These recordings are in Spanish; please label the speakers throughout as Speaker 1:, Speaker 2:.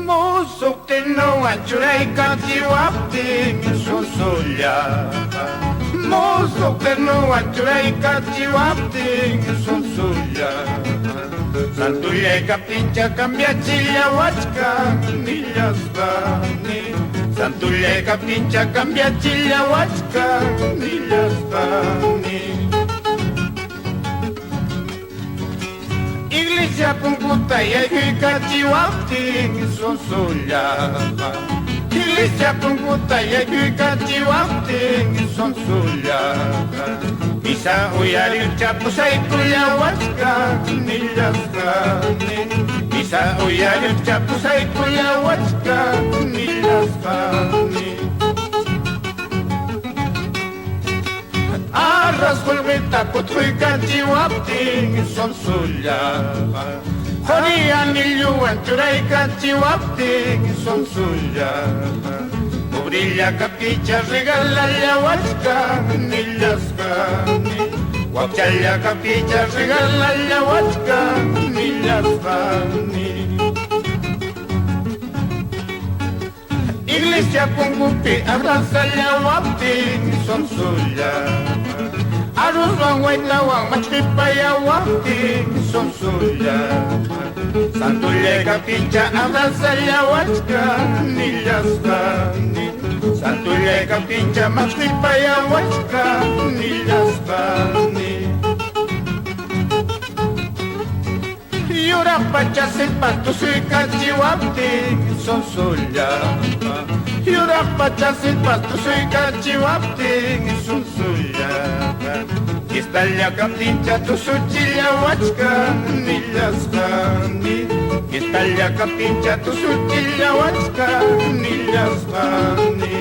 Speaker 1: Mosok teno anchurai kanti wapting sonsolya. Mosok teno anchurai kanti wapting sonsolya. Santuye kapincha cambia chilla wachka nilyastani. Santuye kapincha cambia chilla wachka nilyastani. Iglesia punkuta yaykuy chiwaptin sonsollama. Iglesia punkuta yaykuy chiwaptin sonsollama. Misa uyarir chapusaykulla wachka nilyastani. Misa uyarir chapusaykulla wachka nilyastani. Arras volveta kutruika chiwaptin sonsollama. Jonian nilluan churaika chiwaptin sonsollama. Brilla capicha regala la huachka nilyastani. Wapchalla capicha regala la huachka nilyastani. Iglesia pungupi abraza la waptin sonsollama. Arroz wang white lawang machkipaya waptin sonsollama. Santulle kapincha abraza la huachka nilyastani. Santulle kapincha machkipaya wachka nilyastani. Yura pacha sepa tu suika chiwaptin sonsollama. Yura pacha sepa tu suika chiwaptin sonsollama. Kistalla kapincha tu suchilla wachka nilyastani. Kistalla kapincha tu suchilla wachka nilyastani.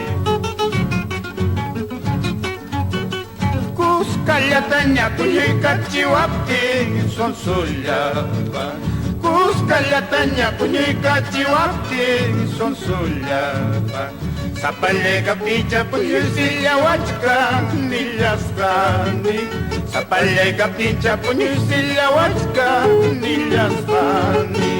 Speaker 1: Kuskallataña kuñuyka chiwaptin sonsollama. Kuskallataña kuñuyka chiwaptin sonsollama. Sapale kapicha puñusilla wachka nilyastani. Sapale kapicha puñusilla wachka nilyastani.